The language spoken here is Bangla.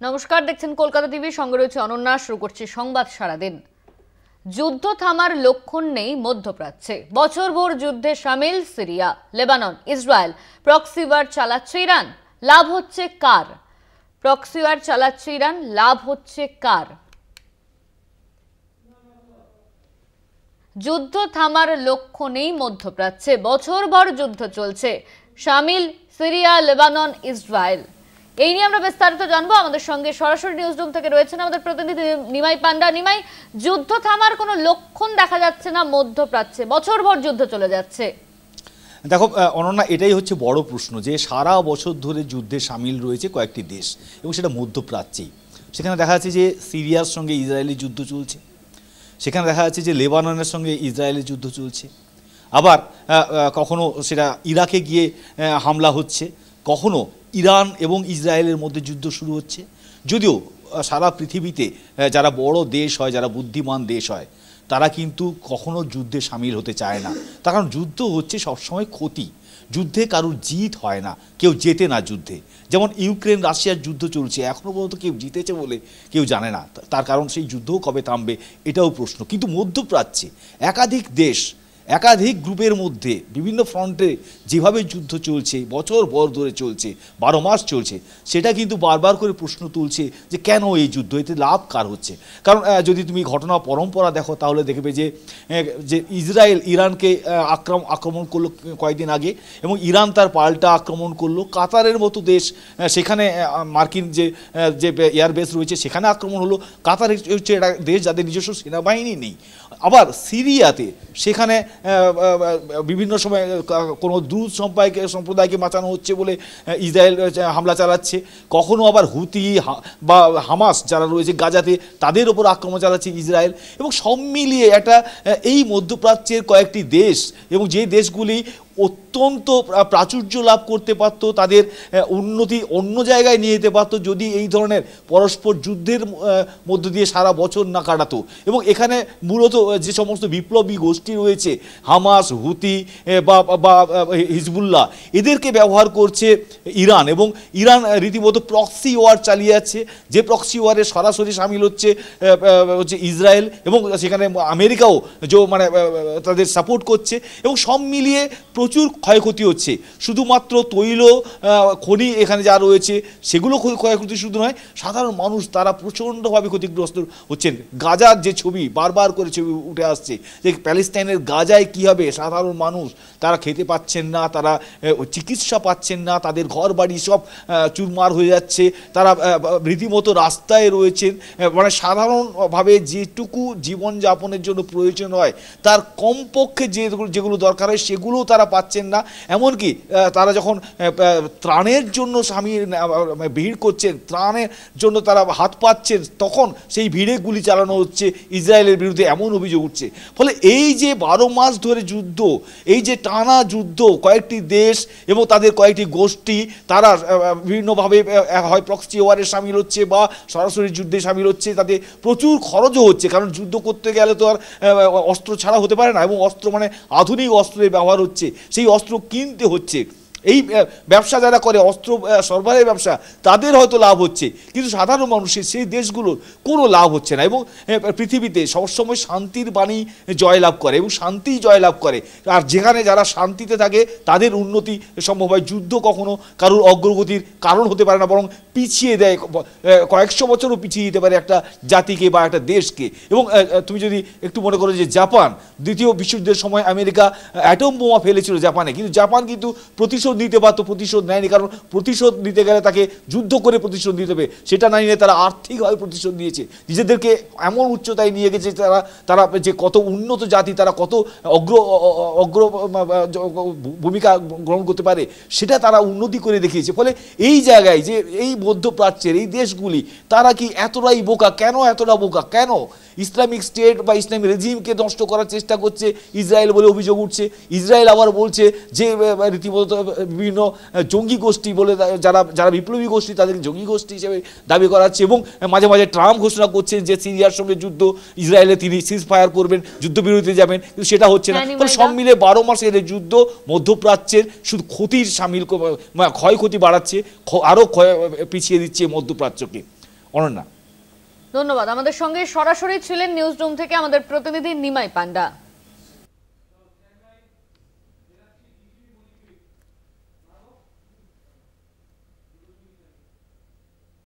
নমস্কার, দেখছেন কলকাতা টিভি, সঙ্গে রয়েছে অনন্যা। শুরু করছি সংবাদ সারাদিন। যুদ্ধ থামার লক্ষণ নেই মধ্যপ্রাচ্যে, বছরভর যুদ্ধে সামিল Syria, Lebanon, Israel. Proxy war চালাচ্ছে ইরান, লাভ হচ্ছে কার? প্রক্সি ওয়ার চালাচ্ছে ইরান, লাভ হচ্ছে কার? যুদ্ধ থামার লক্ষ্য নেই মধ্যপ্রাচ্যে, বছরভর যুদ্ধ চলছে, সামিল সিরিয়া, লেবানন, ইসরায়েল। এই নিয়ে আমরা বিস্তারিত জানবো। আমাদের সঙ্গে সরাসরি নিউজ রুম থেকে রয়েছেন আমাদের প্রতিনিধি নিমাই পান্ডা। নিমাই, যুদ্ধ থামার কোনো লক্ষণ দেখা যাচ্ছে না মধ্যপ্রাচ্যে, বছরভর যুদ্ধ চলে যাচ্ছে। দেখো অনন্যা, এটাই হচ্ছে বড় প্রশ্ন যে সারা বছর ধরে যুদ্ধে সামিল রয়েছে কয়েকটি দেশ, এবং সেটা মধ্যপ্রাচ্যেই। সেখানে দেখা যাচ্ছে যে সিরিয়ার সঙ্গে ইসরায়েলি যুদ্ধ চলছে, সেখানে দেখা যাচ্ছে যে লেবাননের সঙ্গে ইসরায়েলের যুদ্ধ চলছে, আবার কখনো সেটা ইরাকে গিয়ে হামলা হচ্ছে, কখনো ইরান এবং ইসরায়েলের মধ্যে যুদ্ধ শুরু হচ্ছে। যদিও সারা পৃথিবীতে যারা বড় দেশ হয়, যারা বুদ্ধিমান দেশ হয়, তারা কিন্তু কখনো যুদ্ধে সামিল হতে চায় না। তার কারণ যুদ্ধ হচ্ছে সবসময় ক্ষতি, যুদ্ধে কারোর জিত হয় না, কেউ জেতে না যুদ্ধে। যেমন ইউক্রেন রাশিয়ার যুদ্ধ চলছে, এখনও পর্যন্ত কেউ জিতেছে বলে কেউ জানে না। তার কারণ সেই যুদ্ধও কবে থামবে এটাও প্রশ্ন। কিন্তু মধ্যপ্রাচ্যে একাধিক দেশ, একাধিক গ্রুপের মধ্যে বিভিন্ন ফ্রন্টে যেভাবে যুদ্ধ চলছে, বছর ভর ধরে চলছে, 12 মাস চলছে, সেটা কিন্তু বারবার করে প্রশ্ন তুলছে যে কেন এই যুদ্ধ, এতে লাভ কার হচ্ছে। কারণ যদি তুমি ঘটনা পরম্পরা দেখো তাহলে দেখবে যে ইসরায়েল ইরানকে আক্রমণ করলো কয়েকদিন আগে, এবং ইরান তার পাল্টা আক্রমণ করলো। কাতারের মতো দেশ, সেখানে মার্কিন যে এয়ারবেস রয়েছে সেখানে আক্রমণ হলো। কাতার হচ্ছে একটা দেশ যাদের নিজস্ব সেনাবাহিনী নেই। আবার সিরিয়াতে সেখানে বিভিন্ন সময় কোনো দ্রুত সম্প্রদায়কে বাঁচানো হচ্ছে বলে ইসরায়েল হামলা চালাচ্ছে, কখনো আবার হুতি বা হামাস যারা রয়েছে গাজাতে তাদের ওপর আক্রমণ চালাচ্ছে ইসরায়েল। এবং সব মিলিয়ে একটা এই মধ্যপ্রাচ্যের কয়েকটি দেশ, এবং যে দেশগুলি অত্যন্ত প্রাচুর্য লাভ করতে পারত, তাদের উন্নতি অন্য জায়গায় নিয়ে যেতে পারত যদি এই ধরনের পরস্পর যুদ্ধের মধ্য দিয়ে সারা বছর না কাটাতো। এবং এখানে মূলত যে সমস্ত বিপ্লবী গোষ্ঠী রয়েছে, হামাস, হুতি বা হিজবুল্লাহ, এদেরকে ব্যবহার করছে ইরান, এবং ইরান রীতিমতো প্রক্সি ওয়ার চালিয়ে যাচ্ছে, যে প্রক্সি ওয়ারে সরাসরি সামিল হচ্ছে ইসরায়েল, এবং সেখানে আমেরিকাও তাদের সাপোর্ট করছে। এবং সব মিলিয়ে প্রচুর ক্ষয়ক্ষতি হচ্ছে। শুধুমাত্র তৈল খনি এখানে যা রয়েছে সেগুলো ক্ষয়ক্ষতি শুধু নয়, সাধারণ মানুষ তারা প্রচণ্ডভাবে ক্ষতিগ্রস্ত হচ্ছেন। গাজার যে ছবি বারবার করে ছবি উঠে আসছে যে প্যালেস্টাইনের গাজায় কী হবে, সাধারণ মানুষ তারা খেতে পাচ্ছেন না, তারা চিকিৎসা পাচ্ছেন না, তাদের ঘর বাড়ি সব চুরমার হয়ে যাচ্ছে, তারা রীতিমতো রাস্তায় রয়েছেন। সাধারণভাবে যেটুকু জীবনযাপনের জন্য প্রয়োজন হয় তার কমপক্ষে যেগুলো দরকার হয় সেগুলোও তারা পাচ্ছেন না। এমনকি তারা যখন ত্রাণের জন্য ভিড় করছেন, ত্রাণের জন্য তারা হাত পাচ্ছেন, তখন সেই ভিড়ে গুলি চালানো হচ্ছে ইসরায়েলের বিরুদ্ধে, এমন অভিযোগ উঠছে। ফলে এই যে 12 মাস ধরে যুদ্ধ, এই যে টানা যুদ্ধ, কয়েকটি দেশ এবং তাদের কয়েকটি গোষ্ঠী তারা বিভিন্নভাবে হয় প্রক্সি ওয়ারে সামিল হচ্ছে বা সরাসরি যুদ্ধে সামিল হচ্ছে, তাতে প্রচুর খরচও হচ্ছে। কারণ যুদ্ধ করতে গেলে তো আর অস্ত্র ছাড়া হতে পারে না, এবং অস্ত্র আধুনিক অস্ত্রের ব্যবহার হচ্ছে, সেই অস্ত্র কিনতে হচ্ছে। এই ব্যবসা যারা করে, অস্ত্র সরবরাহের ব্যবসা, তাদের হয়তো লাভ হচ্ছে, কিন্তু সাধারণ মানুষের সেই দেশগুলোর কোনো লাভ হচ্ছে না। এবং পৃথিবীতে সবসময় শান্তির বাণী জয়লাভ করে, এবং শান্তি জয়লাভ করে। আর যেখানে যারা শান্তিতে থাকে তাদের উন্নতি সম্ভব হয়। যুদ্ধ কখনো কারোর অগ্রগতির কারণ হতে পারে না, বরং পিছিয়ে দেয়, কয়েকশো বছরও পিছিয়ে দিতে পারে একটা জাতিকে বা একটা দেশকে। এবং তুমি যদি একটু মনে করো যে জাপান দ্বিতীয় বিশ্বযুদ্ধের সময় আমেরিকা অ্যাটম বোমা ফেলেছিল জাপানে, কিন্তু জাপান কিন্তু প্রতিশোধ নিতে পারতো, প্রতিশোধ নেয়নি। কারণ প্রতিশোধ নিতে গেলে তাকে যুদ্ধ করে প্রতিশোধ নিতে হবে, সেটা না নিয়ে তারা আর্থিকভাবে প্রতিশোধ নিয়েছে, নিজেদেরকে এমন উচ্চতায় নিয়ে গেছে তারা যে কত উন্নত জাতি, তারা কত অগ্র ভূমিকা গ্রহণ করতে পারে সেটা তারা উন্নতি করে দেখিয়েছে। ফলে এই জায়গায় যে এই মধ্যপ্রাচ্যের এই দেশগুলি, তারা কি এতটাই বোকা? কেন এতটা বোকা? কেন ইসলামিক স্টেট বা ইসলামিক রেজিমকে নষ্ট করার চেষ্টা করছে ইসরায়েল বলে অভিযোগ উঠছে? ইসরায়েল আবার বলছে যে রীতিমতো বিভিন্ন জঙ্গি গোষ্ঠী বলে, যারা বিপ্লবী গোষ্ঠী তাদেরকে জঙ্গি গোষ্ঠী হিসেবে দাবি করাচ্ছে। এবং মাঝে মাঝে ট্রাম্প ঘোষণা করছেন যে সিরিয়ার সঙ্গে যুদ্ধ, ইসরায়েলে তিনি সিজ ফায়ার করবেন, যুদ্ধবিরতিতে যাবেন, কিন্তু সেটা হচ্ছে না। সব মিলে 12 মাসের এই যুদ্ধ মধ্যপ্রাচ্যের শুধু ক্ষতির সামিল, ক্ষয়ক্ষতি বাড়াচ্ছে, আরও পিছিয়ে দিচ্ছে মধ্যপ্রাচ্যকে। অনন্যা। ধন্যবাদ। আমাদের সঙ্গে সরাসরি ছিলেন নিউজ রুম থেকে আমাদের প্রতিনিধি নিমাই পান্ডা।